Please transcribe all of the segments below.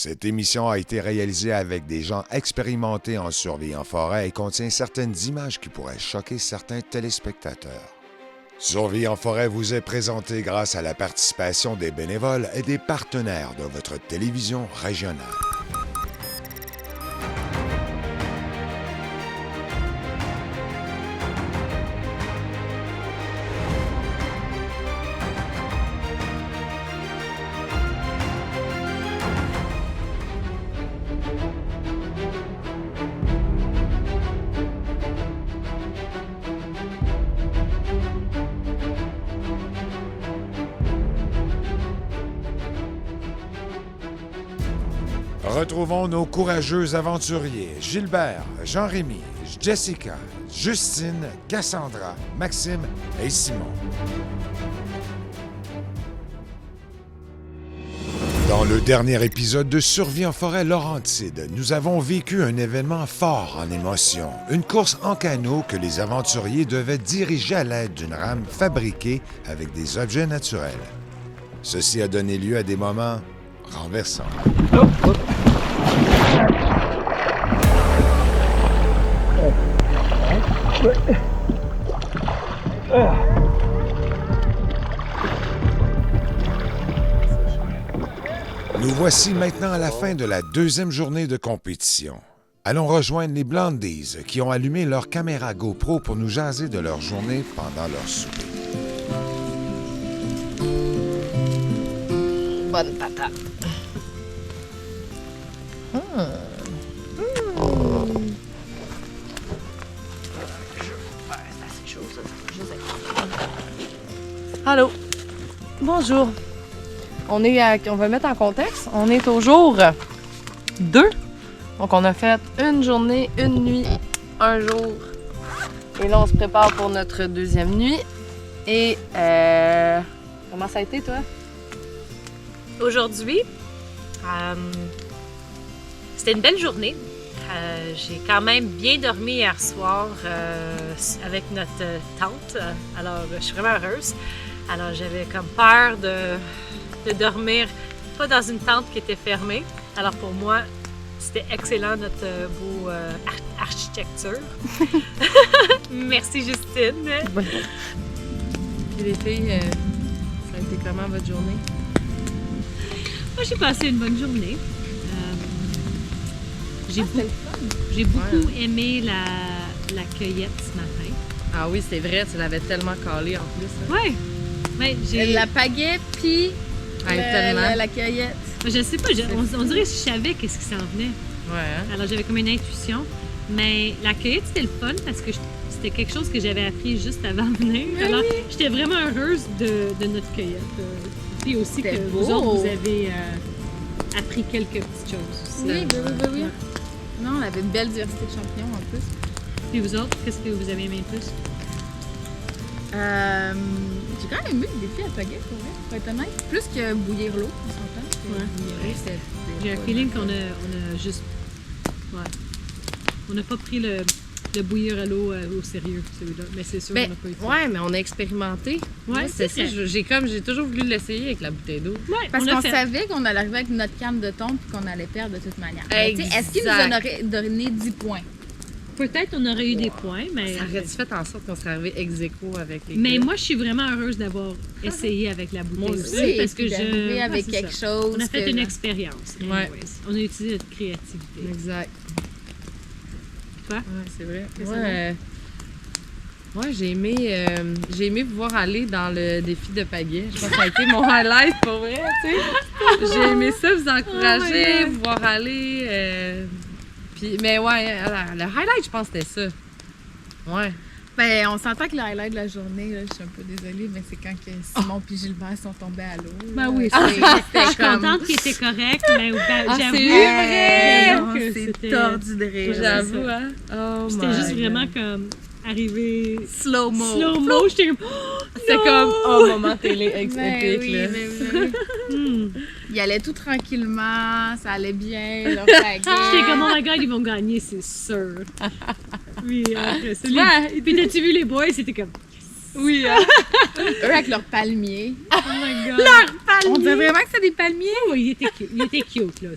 Cette émission a été réalisée avec des gens expérimentés en survie en forêt et contient certaines images qui pourraient choquer certains téléspectateurs. Survie en forêt vous est présenté grâce à la participation des bénévoles et des partenaires de votre télévision régionale. Retrouvons nos courageux aventuriers Gilbert, Jean-Rémy, Jessica, Justine, Cassandra, Maxime et Simon. Dans le dernier épisode de Survie en forêt Laurentide, nous avons vécu un événement fort en émotion, une course en canot que les aventuriers devaient diriger à l'aide d'une rame fabriquée avec des objets naturels. Ceci a donné lieu à des moments renversants. Nous voici maintenant à la fin de la deuxième journée de compétition. Allons rejoindre les Blondies qui ont allumé leur caméra GoPro pour nous jaser de leur journée pendant leur souper. Bonne patate. Allô. Bonjour. On va mettre en contexte. On est au jour 2. Donc on a fait une journée, une nuit, un jour. Et là on se prépare pour notre deuxième nuit. Et comment ça a été toi? Aujourd'hui, c'était une belle journée. J'ai quand même bien dormi hier soir avec notre tante. Alors, je suis vraiment heureuse. Alors, j'avais comme peur de dormir pas dans une tente qui était fermée. Alors, pour moi, c'était excellent notre beau architecture. Merci, Justine. Puis les filles, ça a été comment votre journée? Moi, j'ai passé une bonne journée. J'ai beaucoup aimé la cueillette ce matin. Ah oui, c'est vrai, tu l'avais tellement calé en plus. Hein? Oui. Mais la pagaie puis la cueillette. Je sais pas, on dirait que je savais qu'est-ce qui s'en venait. Ouais. Hein? Alors j'avais comme une intuition. Mais la cueillette, c'était le fun parce que c'était quelque chose que j'avais appris juste avant de venir. Oui, alors oui. j'étais vraiment heureuse de notre cueillette. Puis aussi que beau. vous autres, vous avez appris quelques petites choses. Oui. Non, on avait une belle diversité de champignons en plus. Puis vous autres, qu'est-ce que vous avez aimé le plus? J'ai quand même aimé le défi à pagaie, pour être honnête. Plus que bouillir l'eau, on s'entend. Ouais. Bouillir l'eau, c'était J'ai un feeling qu'on a juste... Ouais. On n'a pas pris le bouillir à l'eau au sérieux, celui-là. Mais c'est sûr qu'on n'a pas eu ça. Ouais, mais on a expérimenté. Ouais, Moi, c'est ça. J'ai toujours voulu l'essayer avec la bouteille d'eau. Ouais, Parce on a qu'on fait. savait qu'on allait arriver avec notre canne de thon et qu'on allait perdre de toute manière. Mais tu sais, est-ce qu'il nous Exact. en aurait donné 10 points? Peut-être on aurait eu des points, mais... Ça aurait-tu fait en sorte qu'on serait arrivé ex aequo avec les Mais gars? moi, je suis vraiment heureuse d'avoir essayé avec la bouteille Moi aussi. aussi, parce que d'arriver avec c'est quelque ça. chose. On a fait que- une expérience. Ouais. anyways. On a utilisé notre créativité. Exact. Toi? Ouais, c'est vrai. Qu'est-ce Moi, j'ai aimé pouvoir aller dans le défi de pagaie. Je pense que ça a été mon highlight pour vrai, tu sais. J'ai aimé ça, vous encourager, God. pouvoir aller. Mais ouais, le highlight, je pense que c'était ça. Ouais. Ben, on s'entend que le highlight de la journée, là, je suis un peu désolée, mais c'est quand que Simon et Gilbert sont tombés à l'eau. Ben là. oui, C'était je suis comme- contente qu'il était correct, mais j'avoue c'est vrai! j'avoue que C'est c'était... tordu de rire. J'avoue, ça. hein. Oh C'était my juste God. vraiment comme arrivé Slow-mo. slow-mo. J'étais comme... C'est comme, oh, moment télé Ben épique, oui, là. ben oui. Hmm. Il allait tout tranquillement, ça allait bien, leur pagaie. J'étais comme, oh my god, ils vont gagner, c'est sûr. Puis après ça, Ouais. puis t'as-tu vu les boys? C'était comme... Oui, hein? Eux avec leurs palmiers. Oh my god! On dirait vraiment que c'est des palmiers. Oh, il était cute, là.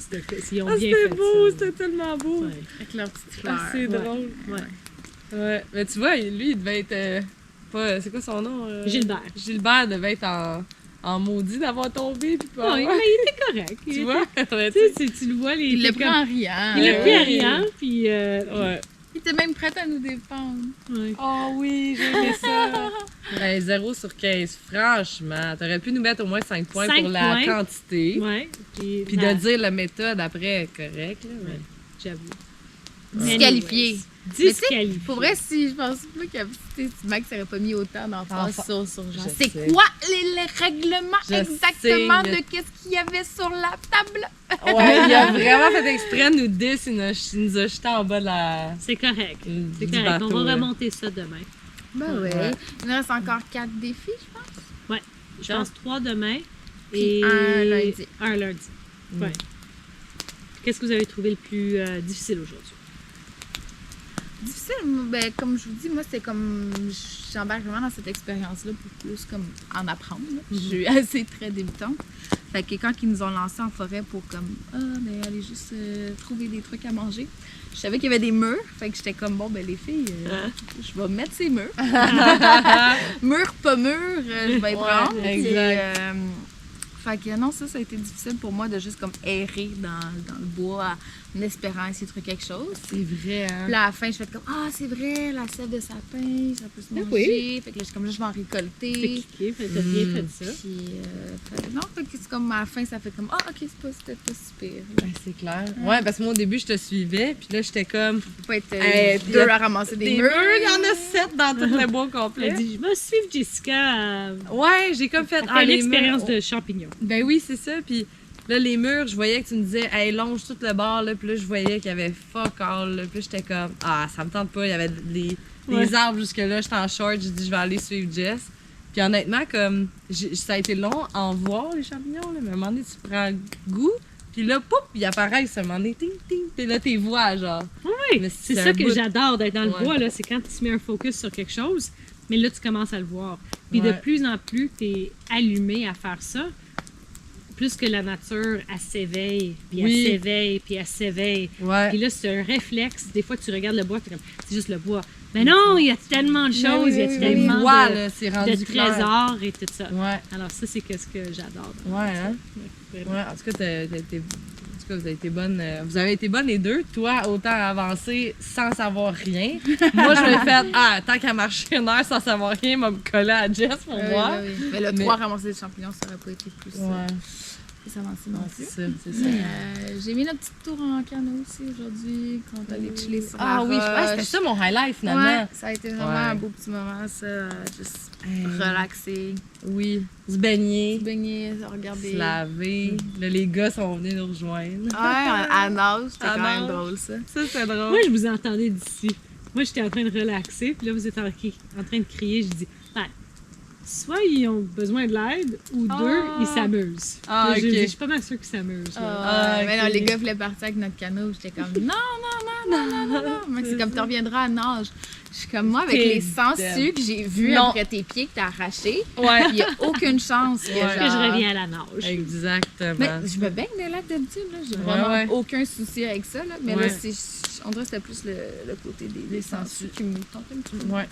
Ils ont bien C'était fait beau, ça. c'était tellement beau. Ouais. Avec leurs petites fleurs. Ah, c'est drôle. Ouais. Ouais, mais tu vois, lui, il devait être. Pas, c'est quoi son nom? Gilbert. Gilbert devait être en maudit d'avoir tombé. Puis pas. Ouais, mais il était correct. Tu vois? Ouais, Tu sais, tu le vois, Il l'a était pris en riant. Il l'a pris à Ouais. rien, puis... Ouais. Il était même prêt à nous défendre. ouais. Oh oui, j'ai aimé ça. Ben, 0 sur 15. Franchement, t'aurais pu nous mettre au moins 5 points 5 pour la points. quantité. Ouais. Puis de dire la méthode après, correct. Là, mais... J'avoue. Disqualifié. Disqualifié. Pour vrai, si je pense pas que Max n'aurait pas mis autant d'emphase Enfin, sur genre, je c'est sais. quoi les règlements Je exactement sais, de qu'est-ce qu'il y avait sur la table? Ouais, il a vraiment fait exprès de nous dire il nous a jeté en bas de la... C'est correct. C'est du correct. bateau, On va là. remonter ça demain. Ben Ouais. ouais. Il nous reste encore 4 défis, je pense. Je pense 3 demain Puis et un lundi. un lundi. Mm. Ouais. Qu'est-ce que vous avez trouvé le plus difficile aujourd'hui? Difficile, ben, comme je vous dis, moi, c'est comme. J'embarque vraiment dans cette expérience-là pour plus comme en apprendre. Là. Je suis assez très débutante. Fait que quand ils nous ont lancé en forêt pour comme. Ben, aller juste trouver des trucs à manger. Je savais qu'il y avait des murs. Fait que j'étais comme, bon, ben, les filles, je vais mettre ces murs. Murs, pas murs, je vais y prendre. Ouais, Puis, exact. fait que non, ça a été difficile pour moi de juste comme errer dans le bois en espérant essayer de trouver quelque chose. C'est vrai, hein? Puis là, à la fin, je fais comme c'est vrai, la sève de sapin, ça peut se Ah manger. oui. Fait que là, je suis comme là, je vais en T'as récolter. cliqué, t'as bien fait ça. Puis, non, fait que c'est comme à la fin, ça fait comme ok, c'était pas si pire. Ben, c'est clair. Ouais, parce que moi, au début, je te suivais, puis là, j'étais comme... Faut pas être Puis deux là, à ramasser des Des murs. murs, il y en a 7 dans tout le bois Elle complet. dit, je vais suivre Jessica Ouais, j'ai comme fait... à les l'expérience murs- de champignons. Ben oui, c'est ça. Puis là, les murs, je voyais que tu me disais, hey, longe tout le bord, là. Puis là, je voyais qu'il y avait fuck all, là. Puis là, j'étais comme, ça me tente pas. Il y avait des Ouais. arbres jusque-là. J'étais en short. J'ai dit, je vais aller suivre Jess. Puis honnêtement, comme, ça a été long à en voir, les champignons, là. Mais à un moment donné, tu prends goût. Puis là, poup, ils apparaissent à un moment donné, ting, ting. Puis là, t'es vois, genre. Oui, Mais c'est c'est ça un que bout- j'adore d'être dans le Ouais. bois, là, c'est quand tu mets un focus sur quelque chose, mais là, tu commences à le voir. Puis de Ouais. plus en plus, tu es allumé à faire ça, plus que la nature, elle s'éveille, puis Oui. elle s'éveille, puis elle s'éveille. Ouais. Puis là, c'est un réflexe. Des fois, tu regardes le bois, tu es comme, c'est juste le bois. Mais non, il y a tellement de choses, il y a Tu tellement vois, de, là, c'est rendu de clair. trésors et tout ça. Ouais. Alors ça, c'est ce que j'adore. Ouais, hein? Vraiment. Ouais, en tout cas, vous avez été bonnes. Vous avez été bonnes les deux. Toi, autant avancé sans savoir rien. Moi, je me fait, tant qu'à marcher une heure sans savoir rien, m'a me coller à Jess pour moi. Mais le Mais- 3 ramasser des champignons, ça aurait pas été plus avancé non c'est plus. ça, c'est ça. Mais, j'ai mis notre petite tour en canot aussi aujourd'hui, quand on allait chiller sur Ah la oui, roche. c'était ça mon highlight finalement. Ouais, ça a été vraiment Ouais. un beau petit moment, ça. Juste relaxer, Oui, se baigner, se baigner, se se regarder. laver. Là, les gars sont venus nous rejoindre. Ouais, à nage, c'était À quand même nage. drôle ça. Ça, c'est drôle. Moi, je vous entendais d'ici. Moi, j'étais en train de relaxer, puis là, vous êtes en train de crier. Je dis, ben, soit ils ont besoin de l'aide, ou deux, ils s'amusent. Ah, Là, je ok. dis, je suis pas mal sûre qu'ils s'amusent. là. Ah, Mais ok. non, les gars voulaient partir avec notre canot, j'étais comme non. Mec, c'est comme tu reviendras à nage. Je suis comme moi avec T'es les sangsues que j'ai vus Non. après tes pieds que t'as arrachés. Ouais. Il n'y a aucune chance que, Ouais. genre... Que je reviens à la nage. Exactement. Mais je me baigne dans le lac d'habitude, là. J'ai Ouais, vraiment ouais. aucun souci avec ça, là. Mais Ouais. là, on dirait que c'était plus le côté des sangsues qui me tentait un petit peu. Ouais,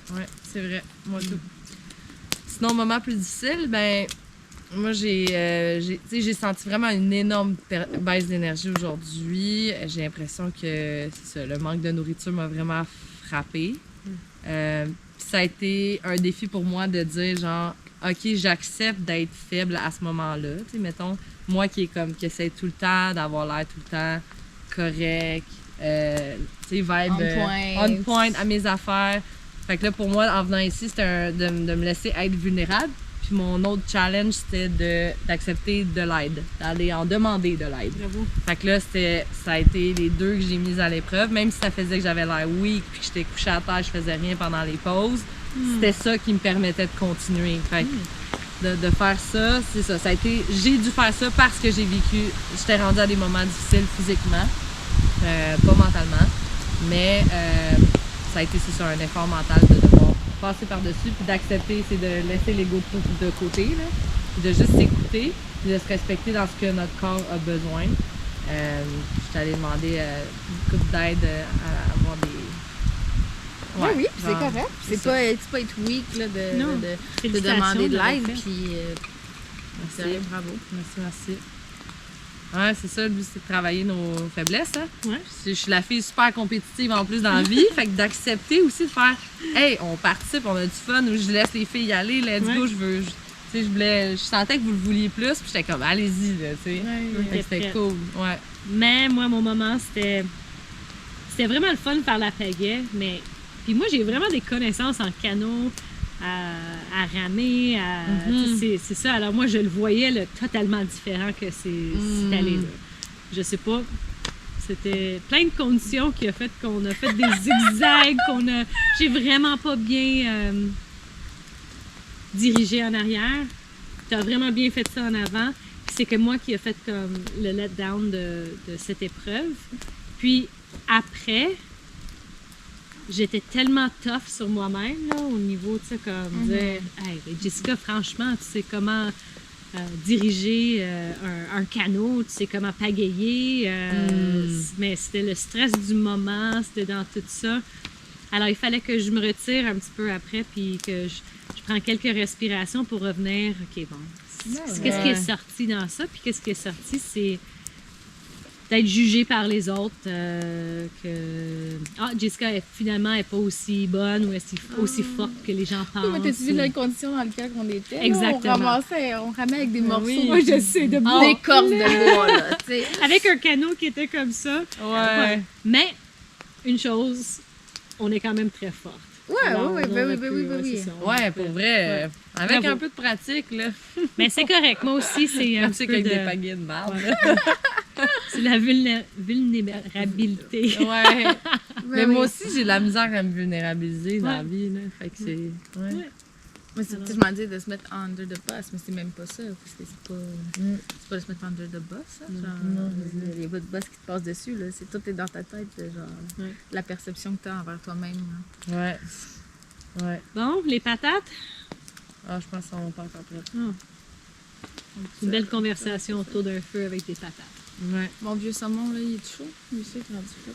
c'est vrai. Moi, tout. Sinon, moment plus difficile, ben, moi, j'ai senti vraiment une énorme baisse d'énergie aujourd'hui. J'ai l'impression que c'est ça, le manque de nourriture m'a vraiment frappée. Puis ça a été un défi pour moi de dire, genre, OK, j'accepte d'être faible à ce moment-là. Tu sais, mettons, moi qui essaie tout le temps d'avoir l'air tout le temps correct, tu sais, vibe on point à mes affaires. Fait que là, pour moi, en venant ici, c'était de me laisser être vulnérable. Puis mon autre challenge, c'était d'accepter de l'aide, d'aller en demander de l'aide. Bravo. Fait que là, ça a été les deux que j'ai mises à l'épreuve. Même si ça faisait que j'avais l'air weak puis que j'étais couchée à terre, je faisais rien pendant les pauses, c'était ça qui me permettait de continuer. Fait que de faire ça, c'est ça. J'ai dû faire ça parce que j'ai vécu, j'étais rendue à des moments difficiles physiquement, pas mentalement, mais ça a été, c'est ça, un effort mental de devoir passer par-dessus, puis d'accepter, c'est de laisser l'ego de côté, là, puis de juste s'écouter, puis de se respecter dans ce que notre corps a besoin. Je suis allée demander beaucoup d'aide à avoir des... Ouais, oui, puis c'est genre, correct. C'est pas être weak là, Non. de Félicitations demander de d'avoir l'aide. fait. Puis, sérieux, bravo. Merci. Ouais, c'est ça, lui, c'est de travailler nos faiblesses. Hein? Ouais. Je suis la fille super compétitive en plus dans la vie, fait que d'accepter aussi de faire hey, on participe, on a du fun, ou je laisse les filles y aller, let's go, je sentais que vous le vouliez plus, puis j'étais comme allez-y, là, tu sais. Fait que c'était cool, ouais. Mais moi, mon moment, c'était vraiment le fun de faire la pagaie, mais puis moi, j'ai vraiment des connaissances en canot, à ramer, c'est ça. Alors moi, je le voyais là, totalement différent que c'est allé là. Je sais pas. C'était plein de conditions qui a fait qu'on a fait des zigzags, j'ai vraiment pas bien dirigé en arrière. T'as vraiment bien fait ça en avant. Puis c'est que moi qui a fait comme le letdown de cette épreuve. Puis après, j'étais tellement tough sur moi-même, là, au niveau, tu sais, comme dire, hey, Jessica, franchement, tu sais comment diriger un canot, tu sais comment pagayer, mais c'était le stress du moment, c'était dans tout ça. Alors, il fallait que je me retire un petit peu après, puis que je prends quelques respirations pour revenir. OK, bon, qu'est-ce qui est sorti dans ça? Puis qu'est-ce qui est sorti, c'est d'être jugée par les autres, que Jessica finalement n'est pas aussi bonne ou aussi forte que les gens pensent. Oui, mais t'as-tu vu les conditions dans lesquelles on était? Exactement. Là, on ramait avec des morceaux. Oui, je sais, de bois. Des cordes de bois, là, tu sais. Avec un canot qui était comme ça. Ouais. Mais, une chose, on est quand même très forte. Alors, oui. c'est ça, on Ouais, peut- pour vrai, ouais. avec Bravo. un peu de pratique, là. Mais c'est correct, moi aussi, c'est un Pratique peu avec de... des pagaies de marde. C'est la vulnérabilité. Ouais. Mais oui. moi aussi, j'ai de la misère à me vulnérabiliser dans la vie, là. Fait que c'est... Ouais. Ouais. Mais c'est je m'en dis de se mettre under the bus, mais c'est même pas ça. Parce que c'est pas de se mettre under the bus, ça. Genre, il y a pas de bus qui te passe dessus, là. C'est tout est dans ta tête, genre, la perception que tu as envers toi-même. Là. Ouais. Ouais. Bon, les patates. Ah, je pense qu'on pas encore prêt. Une belle conversation autour d'un feu avec des patates. Ouais. Mon vieux saumon, là, il est chaud. Il est rendu frais.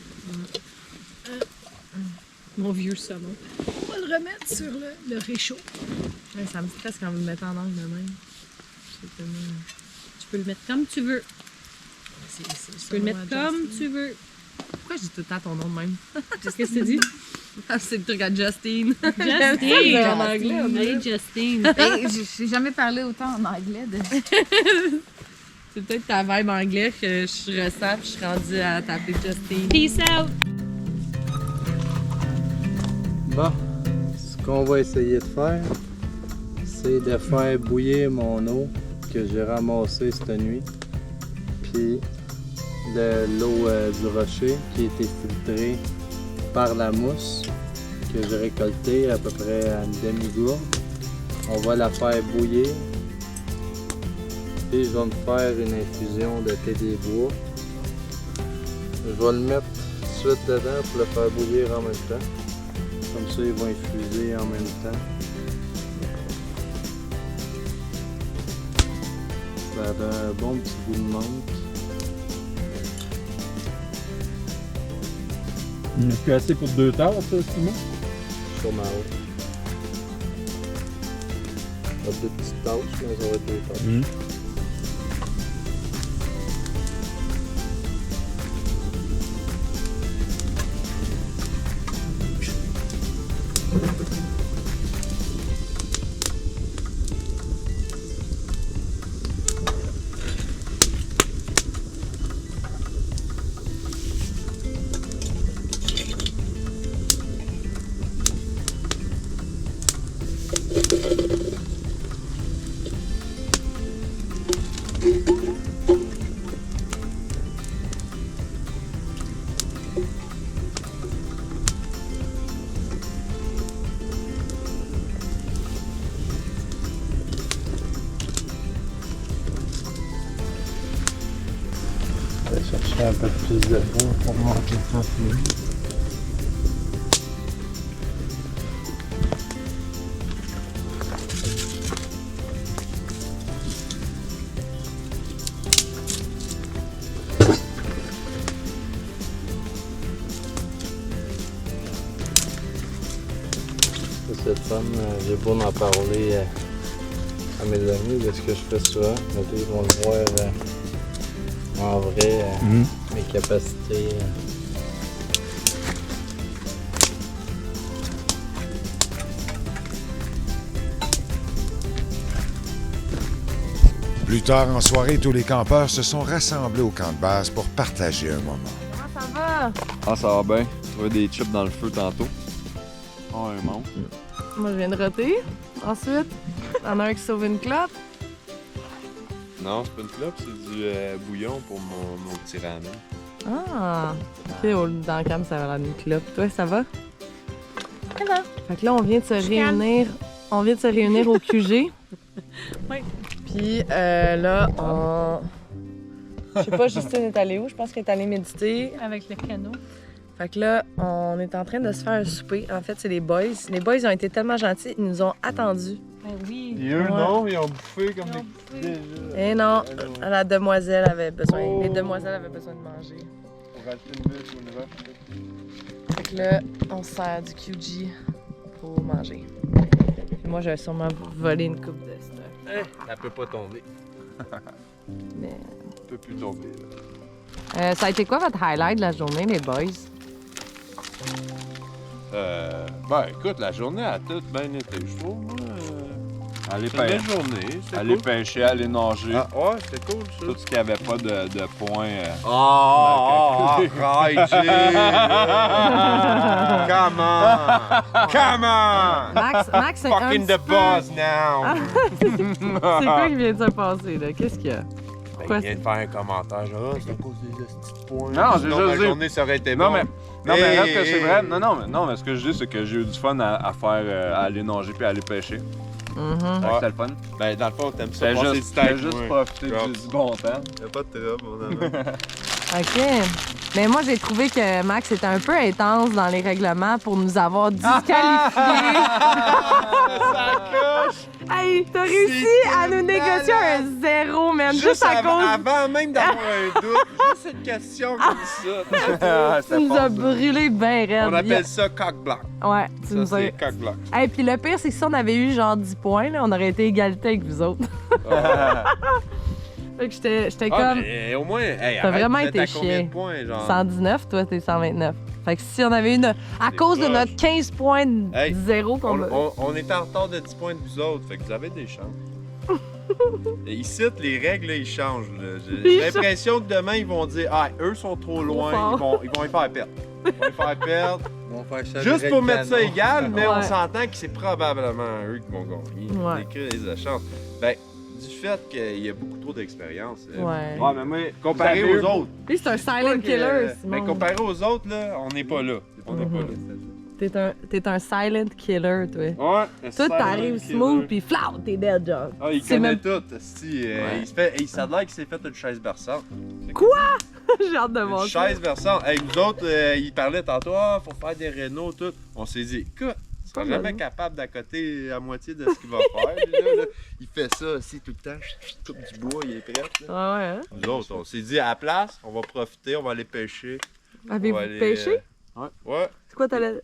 Mon vieux saumon. On va le remettre sur le réchaud. Ouais, ça me stresse quand vous me mettez en angle de même. C'est tellement... Tu peux le mettre comme tu veux. Tu peux le mettre comme tu veux. Pourquoi j'ai tout le temps ton nom de même? Qu'est-ce que tu dis? C'est le truc à Justine. Justine! En anglais, on Hey, dit. Justine! J'ai jamais parlé autant en anglais. C'est peut-être ta vibe anglais que je ressens puis je suis rendue à t'appeler Justine. Peace out! Bon, ce qu'on va essayer de faire, c'est de faire bouillir mon eau que j'ai ramassée cette nuit, puis l'eau du rocher qui a été filtrée par la mousse que j'ai récoltée à peu près à une demi-gourde. On va la faire bouillir, puis je vais me faire une infusion de thé des bois. Je vais le mettre tout de suite dedans pour le faire bouillir en même temps. Comme ça, ils vont infuser en même temps. Ça a un bon petit goût de menthe. Il est plus assez pour 2 tasses, ça, Simon? Sur ma haute. Pas de petites tasses, mais ça va être 2 tasses. Je vais chercher un peu plus de bois pour manger ça fini. c'est le fun. J'ai beau en parler à mes amis de ce que je fais souvent. Mais ils vont le voir en vrai, mes capacités. Plus tard en soirée, tous les campeurs se sont rassemblés au camp de base pour partager un moment. Comment ça va? Ah, ça va bien. Trouver des chips dans le feu tantôt. Oh, un monstre. Moi, je viens de roter. Ensuite, on a un qui sauve une clope. Non, c'est pas une clope, c'est du bouillon pour mon petit ramen. Ah! Ok, dans le camp, ça va l'air d'une clope. Toi, ça va? Ça va. Fait que là, on vient de se réunir. On vient de se réunir au QG. Oui. Puis là, on. Je sais pas, Justine est allée où? Je pense qu'elle est allée méditer. Avec le canot. Fait que là, on est en train de se faire un souper. En fait, c'est les boys. Les boys ont été tellement gentils, ils nous ont attendus. Ben oui. Et eux, Ouais. non, ils ont bouffé comme Ils ont des bouffé. déjà. Et non, Ah non. la demoiselle avait besoin. Oh. Les demoiselles avaient besoin de manger. Pour acheter une bûche ou une roche. Fait que là, on se sert du QG pour manger. Puis moi, j'avais sûrement volé une coupe de stuff. Elle peut pas tomber. Mais... Elle peut plus tomber. Là. ça a été quoi votre highlight de la journée, les boys? Ben, écoute, la journée a toute bien été, je trouve. Moi, Aller, c'est une belle journée. C'était aller cool. pêcher, aller nager. Ah, ouais, c'était cool, ça. Tout ce qui avait pas de points. Arrête, Come on! Come on! Max, c'est un Fucking petit the peu- boss now! C'est quoi qui vient de se passer, là? Qu'est-ce qu'il y a? Ben, il vient de faire un commentaire, genre, ah, c'est à cause des petits points. Non, j'ai Sinon, juste ma dit- journée, ça aurait été Non, bon. mais, non, mais reste que Hey, c'est hey. vrai. Non, mais ce que je dis, c'est que j'ai eu du fun à faire, à aller nager puis à aller pêcher. Mhm. Fait que Ouais. C'était le fun. Ben, dans le fond, t'aimes ça C'était passer juste, du temps. c'était juste profiter du bon temps. Y'a pas de trouble, mon ami. OK. Mais moi, j'ai trouvé que Max était un peu intense dans les règlements pour nous avoir disqualifiés. Hey, t'as réussi à nous négocier un zéro, man, juste à cause... Avant même d'avoir un doute, juste une question comme ça. Ah, Tu nous as brûlé bien raide. On appelle ça coq block. Ouais, tu Ça, nous as... c'est coq block. Hey, puis le pire, c'est que si on avait eu genre 10 points, là, on aurait été égalité avec vous autres. Fait que j'étais Ah, comme mais au moins, hey, T'as arrête, vraiment vous êtes été à combien chien. de points, genre? 119, toi, t'es 129. Fait que si on avait une... À C'est cause de proche. notre 15 points de Hey, zéro qu'on a... On est en retard de 10 points de vous autres, fait que vous avez des chances. Et ici, les règles, là, ils changent. Là. J'ai l'impression que demain, ils vont dire ah, eux sont trop loin, fort. ils vont y faire perdre. Ils vont y faire perdre. Ils vont faire chavirer Juste pour le mettre ça canot. égal, mais on Ouais. s'entend que c'est probablement eux qui vont gagner. Ouais. Les crises de chance. Ben, du fait qu'il y a beaucoup trop d'expérience. Ouais. Ouais, mais moi, comparé Vous avez aux eu- autres. Lui, c'est un silent pas que- killer, Mais Simon. comparé aux autres, là, on n'est pas là. On n'est pas là. T'es un silent killer, toi. Ouais. Toi, t'arrives smooth, puis flau, t'es dead, genre. Ah, il C'est connaît même- tout. Si, Ouais. il s'est l'air qu'il s'est fait une chaise berçante. J'ai hâte de Une voir ça. chaise berçante. Hey, nous autres, il parlait tantôt, ah, faut faire des rénaux, tout. On s'est dit, écoute, il sera Pas jamais mal. capable d'accoter à moitié de ce qu'il va faire. Lui, là. Il fait ça aussi tout le temps. Coupe du bois, il est prêt. Là. Ah ouais, hein? Nous autres, on s'est dit, à la place, on va profiter, on va aller pêcher. Avez-vous On va aller, pêché? Ouais. C'est quoi, t'allais...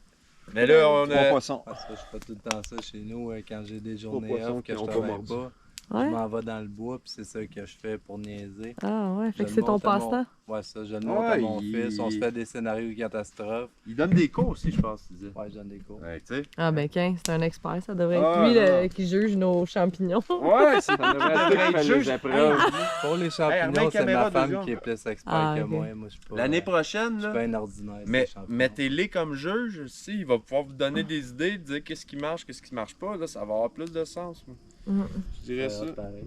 Mais là, on Trois a. poissons. Parce que je fais tout le temps ça chez nous quand j'ai des journées poissons off qui que je ont pas travaille mordu. pas. Ouais? Je m'en vais dans le bois puis c'est ça que je fais pour niaiser. Ah ouais, fait Je que le c'est ton montre à mon- passe-temps? Ouais, ça, je le montre à Ouais, mon fils. On se il- fait des scénarios catastrophes. Il donne des cours aussi, je pense, tu disais. Ouais, je donne des cours. Ouais, tu sais. Ah ben 15, c'est un expert, ça devrait être Ah, lui non. qui juge nos champignons. Ouais, c'est Ça devrait être lui qui fait les épreuves. Pour les remets champignons, la c'est caméra, ma femme deuxième. qui est plus experte Ah, que ok. moi. Moi, je suis pas. L'année prochaine, Je suis là. pas un ordinaire. Mais ces champignons. mettez-les comme juge aussi, il va pouvoir vous donner des idées, dire qu'est-ce qui marche, qu'est-ce qui marche pas, là, ça va avoir plus de sens. Moi. Mhm. Je dirais ça. Pareil.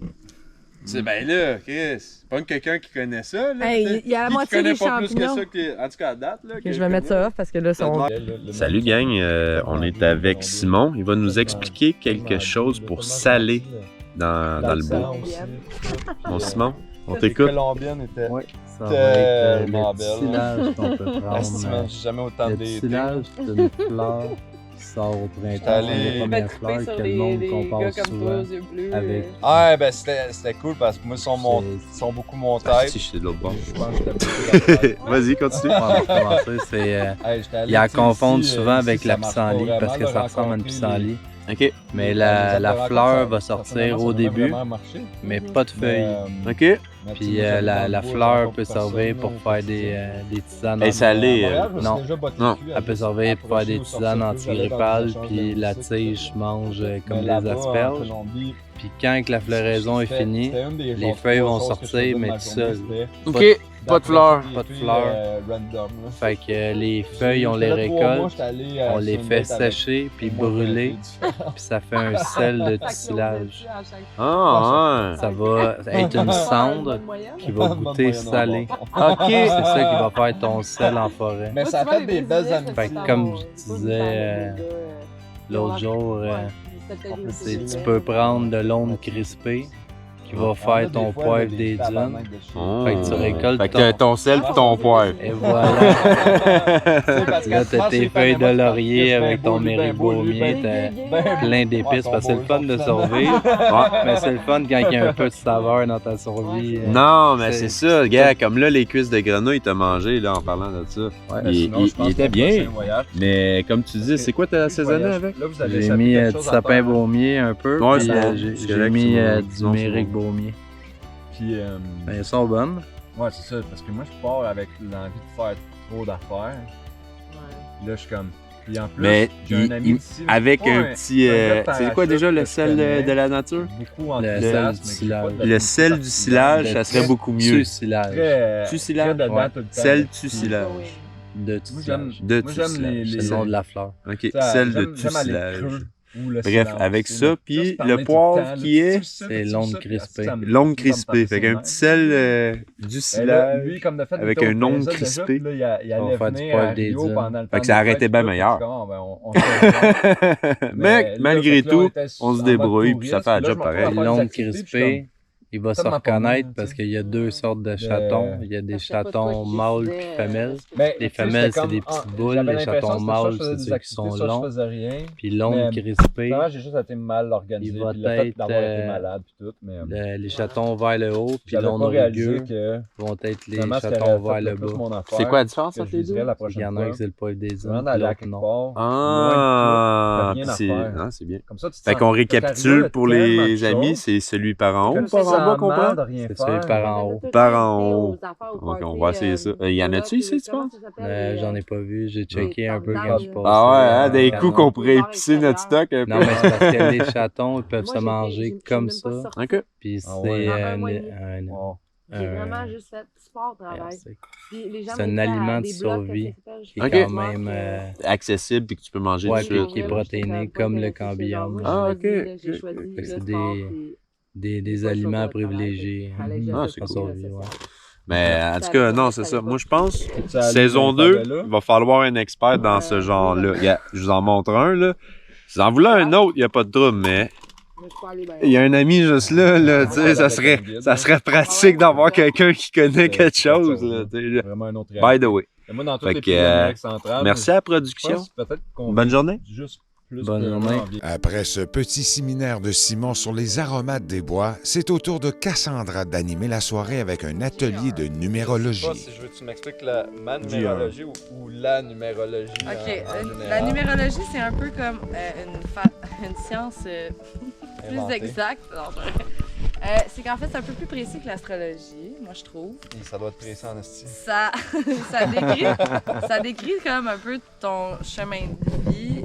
C'est ben là, Chris, c'est pas quelqu'un qui connaît ça, là. Hey, tu sais. il y a la Qui moitié connaît des pas plus que champignons. ça, en tout cas à date, là. Ok, je vais mettre ça off parce que là, son... Salut gang, on est avec Simon. Il va nous expliquer quelque chose pour saler dans le bois. Bon Simon, on t'écoute. colombienne était Oui, ça va être tellement le belle. distillage qu'on peut prendre. Esti, man, j'ai jamais autant Le d'été. distillage, c'est une fleur qui sort au printemps. allé- C'est les Je vais premières triper fleurs sur que le les monde gars compare comme souvent toi aux yeux bleus. avec. Ouais, ben c'était cool parce que moi, ils sont beaucoup mon Ah, tête. si, je suis de l'autre bord. Je pense que j'étais beaucoup Vas-y, continue. Pour commencer, c'est. Ils la confondent souvent avec la pissenlit parce que ça ressemble à une pissenlit. OK. Mais la fleur va sortir au début, mais pas de feuilles. OK. Puis la fleur peut servir pour faire des tisanes. Elle est salée, elle. Non. Non. Elle peut servir pour faire des tisanes antigrippales, puis la tige mange comme des asperges. Puis quand que la floraison est finie, les feuilles vont sortir, mais tout seul. OK. Pas de fleurs. Pas de fleurs. Fait que les feuilles, on les récolte, on les fait sécher puis brûler, puis ça fait un sel de tisselage. Ah, ouais. Ça va être une cendre qui va goûter salé. OK. C'est ça qui va faire ton sel en forêt. Mais ça a fait des belles Fait amitiés. que comme je disais l'autre jour, tu peux prendre de l'onde crispée qui va faire ton poivre des dunes. Oh. Fait que tu récoltes Fait que ton sel pis ton poivre. Et voilà. Là, t'as tes feuilles de laurier avec ton méribaumier, t'as plein d'épices parce que c'est le fun de survivre. Mais c'est le fun quand il y a un peu de saveur dans ta survie. Non, mais c'est ça, gars. Comme là, les cuisses de grenouille, t'as mangé, là, en parlant de ça. Il était bien. Mais comme tu dis, c'est quoi t'as assaisonné avec? J'ai mis du sapin baumier un peu, Ouais, puis c'est bon. j'ai C'est correct, mis c'est bon. du Non, c'est méric bon. baumier. Puis, Ben, elles sont bonnes. ouais, c'est ça, parce que moi, je pars avec l'envie de faire trop d'affaires. Là, je suis comme. Puis en plus, Mais j'ai un ami ici, avec pas un petit. C'est quoi déjà le sel de la nature? beaucoup en Le enthousiasme, sel mais du qui est silage. pas de la Le sel du silage, ça serait beaucoup mieux. Silage. Très, Tu silage? très dedans Ouais. tout le temps. Sel tu Puis, silage. De Moi, j'aime, silage. De moi, tu j'aime silage. C'est le nom de la fleur. OK, Ça, sel de j'aime- tu j'aime aller silage. creux ou le Bref, silence, avec tu sais, ça, là. puis se parler le tout poivre temps, là, qui est, fais-tu ça, c'est fais-tu l'onde ça, crispée. ça me- longue ça me crispée. Fait qu'un fascine. petit sel du Ben là, silage. lui, comme de fait, il avec était au un ongle Plaza déjà, crispé. puis là, il On va allait faire du venir poivre à des Rio dunes. pendant le Fait temps que ça des aurait été fêtes, bien puis meilleur. là, on se rejoint. Mais là, malgré fait que là, tout, était on se en mode débrouille, puis ça fait touriste, la job puis là, je pareil. m'en vais faire des L'onde activités, puis je suis crispée, il va se tellement pas reconnaître mal, parce tu sais. qu'il y a deux sortes de chatons. Il y a des chatons mâles et femelles. Mais, Les tu sais, femelles, j'étais c'est des comme, petites boules. j'avais Les l'impression chatons que soit je mâles, faisais c'est des ceux qui activités, sont soit je longs. faisais rien. Puis l'onde Mais crispée, Vraiment, j'ai juste été mal organisé. Il va Puis le fait être, d'avoir été malade, puis tout. Mais les chatons vers le haut, puis j'avais l'onde pas réalisé rugueux que vont être les vraiment, ce qui chatons aurait vers fait le le plus bas. mon affaire, C'est quoi la différence que entre je les dirais deux? la Il prochaine y en a un fois. qui c'est le poivre des Vraiment dunes, d'aller à l'autre quelque non. part, Ah, loin de tout, puis t'as c'est rien à faire. ah, c'est bien. Comme ça, tu te Fait sens- qu'on t'es arrivé récapitule à pour tellement les de amis, choses c'est celui par en haut, que tu par te en bas sens qu'on mal prend? de rien C'est celui faire. par en haut. Par en haut. Ok, on va essayer ça. Y en a-tu ici, tu penses? J'en ai pas vu, j'ai checké un peu quand je passais. Ah ouais, hein, des Canon. coups qu'on pourrait épicer notre stock un peu. Non, mais c'est parce que les chatons, ils peuvent se manger comme ça. Ok. Puis Ah ouais. c'est Wow. J'ai vraiment juste fait sport, travail. c'est Puis les gens c'est un m'invitaient à aliment de des blocs, survie qu'est-ce que ça qui s'appelle? est Ok. quand même Accessible puis que tu peux manger ouais, tout de puis suite. qui est protéiné comme le cambium. Ah, ok. J'ai choisi Fait que le c'est sport, puis des pas aliments le chocolat, privilégiés. fallait que je Ah, fasse c'est ça, cool. c'est ça. Ouais. Mais en tout cas, non, c'est ça. Moi, je pense, Tu allé saison dans les 2, favelas? il va falloir un expert dans ce genre-là. Regarde, je vous en montre un, là. Si vous en voulez un autre, il n'y a pas de trouble, mais Mais je peux aller bien. il y a un ami juste là, tu sais, ça serait pratique d'avoir quelqu'un qui connaît quelque chose, là, tu sais. Vraiment un autre By the way. Et moi, dans tous Fait les que, pays d'Amérique centrale, merci à la je production. pense peut-être qu'on Bonne journée. juste plus Bonne que journée. envie. Après ce petit séminaire de Simon sur les aromates des bois, c'est au tour de Cassandra d'animer la soirée avec un atelier de numérologie. je veux que tu m'expliques ma numérologie ou la numérologie. Ok, la numérologie, c'est un peu comme une science plus Inventée. exacte. Non, c'est qu'en fait, c'est un peu plus précis que l'astrologie, moi je trouve. Ça doit être précis en esti. Ça, ça décrit comme un peu ton chemin de vie.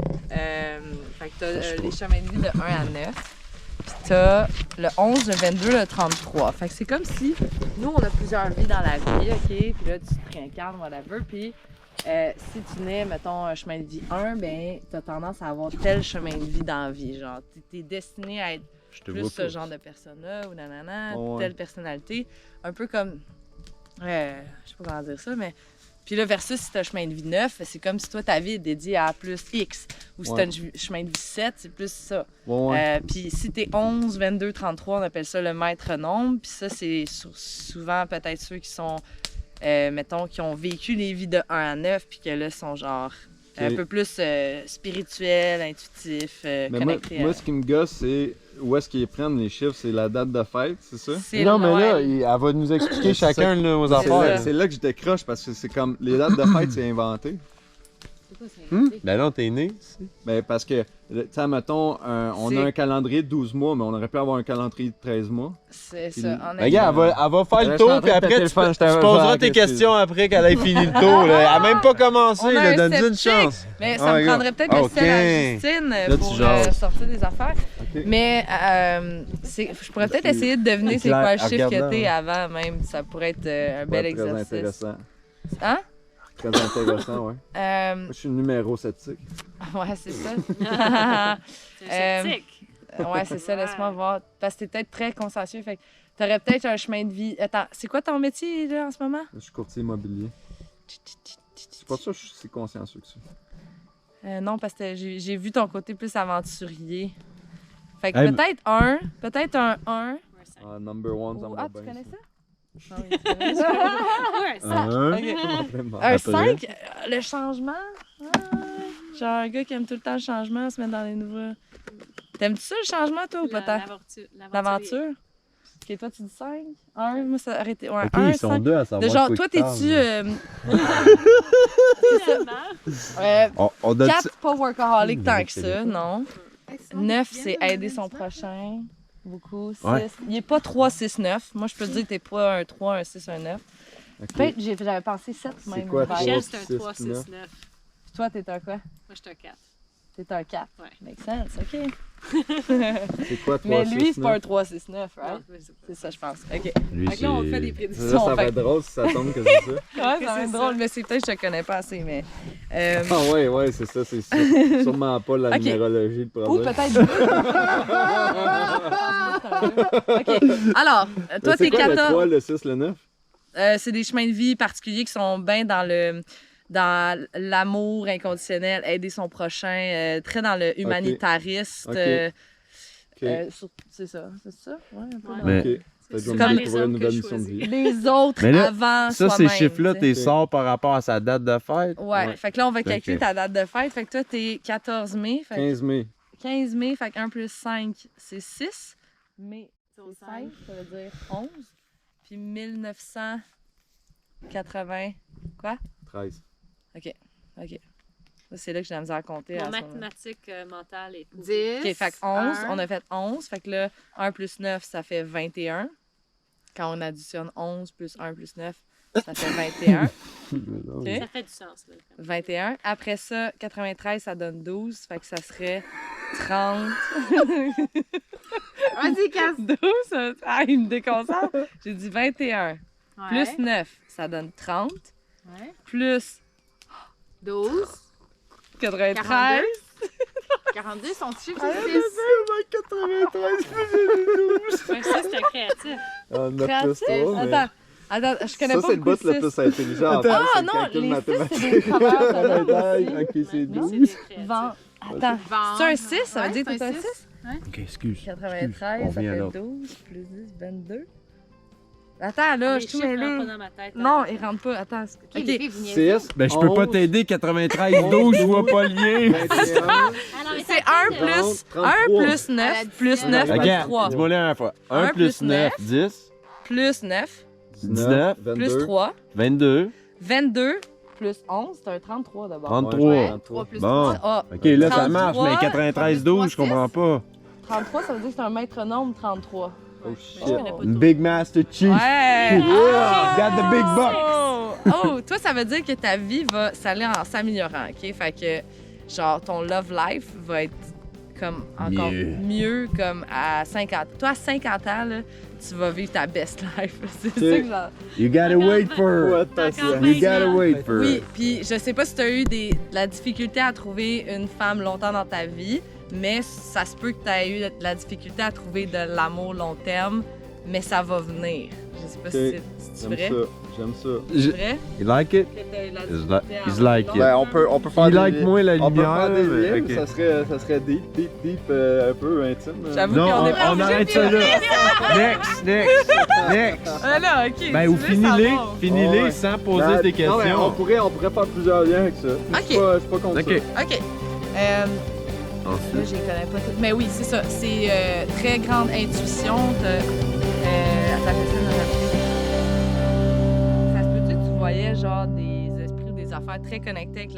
Fait que t'as les chemins de vie de 1 à 9. Puis t'as le 11, le 22, le 33. Fait que c'est comme si nous, on a plusieurs vies dans la vie, OK? Puis là, tu te réincarnes, whatever. Puis si tu nais, mettons, un chemin de vie 1, ben t'as tendance à avoir tel chemin de vie dans la vie. Genre, t'es destiné à être Je te plus vois ce pas. genre de personne-là ou nanana, Ouais. telle personnalité. Un peu comme. Je sais pas comment dire ça, mais. Puis là, versus si t'as un chemin de vie 9, c'est comme si toi, ta vie est dédiée à plus X. Ou si Ouais. t'as un chemin de vie 7, c'est plus ça. Ouais. Puis si t'es 11, 22, 33, on appelle ça le maître nombre. Puis ça, c'est souvent peut-être ceux qui sont, mettons, qui ont vécu les vies de 1 à 9, puis que là, sont genre Un peu plus spirituel, intuitif, Mais connecté. moi, ce qui me gosse, c'est où est-ce qu'ils prennent les chiffres, c'est la date de fête, c'est ça? C'est Non, mais là, Noël. elle va nous expliquer chacun nos C'est affaires. ça. C'est là que je décroche parce que c'est comme les dates de fête, c'est inventé. Ben non, t'es né. Ben parce que, tu sais, mettons, on C'est- a un calendrier de 12 mois, mais on aurait pu avoir un calendrier de 13 mois. C'est Puis- ça, Ben, en Ben, gars, elle va faire Là, le je suis en tour, train puis de après, péter le fun, je tu t'avais poseras fait tes la questions après qu'elle ait fini le tour. Là. Elle a même pas commencé, On a là, un donne-lui une step chance. Mais Ah, ça me regarde. prendrait peut-être le Ok. sel à Justine Là, pour tu jases. sortir des affaires. Ok. Mais je pourrais peut-être essayer de deviner c'est quoi le chiffre que Regarde-la, t'es avant même. Ça pourrait être un bel Ouais, très exercice. intéressant. Hein? Très intéressant, ouais. Moi, je suis numéro sceptique. Ouais, c'est ça. C'est un sceptique. Ouais, c'est ça, laisse-moi Ouais. voir. Parce que t'es peut-être très consciencieux. Fait que t'aurais peut-être un chemin de vie. Attends, c'est quoi ton métier là en ce moment? Je suis courtier immobilier. C'est pas ça que je suis si consciencieux que ça. Non, parce que j'ai vu ton côté plus aventurier. Fait que Hey, peut-être un 1. Ah, number one, ça me va Ah, tu bien, connais ça. ça? Non, oui, tu connais ça. Ouais, ça. Ok. Vraiment. Un Après. 5, le changement. Genre un gars qui aime tout le temps le changement, se mettre dans les nouveaux. T'aimes-tu ça le changement, toi, ou pas tant? L'aventure? Ok, toi, tu dis 5? 1, moi, ça aurait été. Ouais, Ok, 1, ils sont 5. deux à savoir. De genre, quoi toi, qu'ils parlent, t'es-tu. là. On donne 4, pas workaholic tant que c'est ça, non. 9, c'est aider son prochain. Beaucoup. 6. Ouais. Il est pas 3, 6, 9. Moi, je peux te dire que t'es pas un 3, un 6, un 9. Ok. Peut-être j'avais pensé 7 C'est même. quoi, vers- trois? Michel, c'est un 6, 3, 6, 9. 9. Toi, t'es un quoi? Moi, je suis un 4. T'es un 4. Ouais. Make sense, OK. C'est quoi, 3, Mais 6, lui, c'est pas 9? un 3, 6, 9, right? Ouais, c'est C'est ça, je pense. OK. Lui, Fait que là, on fait des c'est. prédictions. Ça va fait- être drôle si ça tombe que c'est ça. Ouais, ça va être drôle, mais c'est peut-être que je te connais pas assez, mais... Ah ouais, c'est ça, c'est sûrement pas la Ok. numérologie le Ou problème. peut-être... OK. Alors, toi, C'est t'es quoi le 14... 3, le 6, le 9? C'est des chemins de vie particuliers qui sont bien dans l'amour inconditionnel, aider son prochain, très dans le humanitariste. Ok. Ok. C'est ça, Ouais, un peu Ouais. dans- Mais- Ok. Peut-être que je vais comme me les trouver hommes une que nouvelle je mission de choisis. vie. Les autres Mais là, avant Ça, ces soi-même, chiffres-là, tu t'es sais. sort par rapport à sa date de fête. Ouais. Ouais. Fait que là, on va calculer Ok. ta date de fête. Fait que toi, t'es 14 mai. Fait que 15 mai. 15 mai, fait que 1 plus 5, c'est 6. Mai, C'est c'est 5, ça veut dire 11. Puis 1980, quoi? 13. OK. Ça, c'est là que j'ai la misère à compter. Mon à ce moment-là. mathématique mentale est pour 10. OK, fait que 11, 1. on a fait 11. Fait que là, 1 plus 9, ça fait 21. Quand on additionne 11 plus 1 plus 9, ça fait 21. OK? Ça fait du sens, là. 21. Après ça, 93, ça donne 12. Fait que ça serait 30. Vas-y, casse. 12? Ah, il me déconcentre. J'ai dit 21. Ouais. Plus 9, ça donne 30. Ouais. Plus 12. 93. 42, son chiffre, Ah, c'est 6. 93 Ouais, ça, c'est un créatif. Ah, 9 plus Créatif? 3, mais... Attends, je connais Ça, pas c'est le beaucoup bout le le plus 6. intelligent. en Ah fait, c'est le non, calcul les 6, mathématique. c'est des travailleurs autonomes aussi. Ok, c'est Mais 12. c'est des créatifs. Attends, c'est un 6? Ça veut Ouais, dire que c'est t'es un un 6? Ok, excuse. 93, On ça vient fait là. 12, plus 10, 22. Attends, là, Les je suis tout chiffres rentrent mêlée. pas dans ma tête. Non, ils rentrent pas. Attends. Ok, les filles, vous niaisez. 6. Ben, je peux pas t'aider, 93, 12, je vois pas le lien. 21. Alors, C'est 1 plus 33. 1 plus 9 plus 9 plus Regarde, 3. dis-moi la dernière fois. 1 Un plus plus 9, 10. Plus 9 19, 22. plus 3. 22, 22 plus 11, c'est un 33 d'abord. 33. 3 plus Bon. 3. Ah, Ok, là, ça marche, 33, mais 93, 12, je comprends pas. 33, ça veut dire que c'est un maître nombre 33. Oh Je shit. connais pas Une tout. Big Master Chief. Ouais! Yeah, got the big bucks. Oh, toi, ça veut dire que ta vie va s'aller en s'améliorant, OK? Fait que, genre, ton love life va être comme encore mieux comme à 50. Toi, à 50 ans, là, tu vas vivre ta best life. C'est ça que genre... You gotta wait for What it. the fuck? You gotta wait for Oui, it. puis je sais pas si tu as eu de la difficulté à trouver une femme longtemps dans ta vie, mais ça se peut que tu aies eu de la difficulté à trouver de l'amour long terme, mais ça va venir. Je sais pas Ok. si c'est J'aime vrai. ça. J'aime ça. Je- Vrai? You like it? Que t'as eu de la He's difficulté à he's like long it. Ben, terme. on peut faire Il des like moins la On peut lumière. faire des mais- liens, ok. ça serait deep, un peu intime. J'avoue Non, qu'on est on arrête ça là. Next, next. Next! Ah là, ok. Ben, tu ou veux finis-les, savoir. finis-les Ouais. sans poser tes questions. Non, mais on pourrait faire plusieurs liens avec ça. Je suis pas contre Ok. ça. Ok. Là, Ensuite, je les connais pas toutes. Mais oui, c'est ça. C'est très grande intuition. Ça fait ça dans la vie. Ça se peut-tu que tu voyais genre des esprits ou des affaires très connectées avec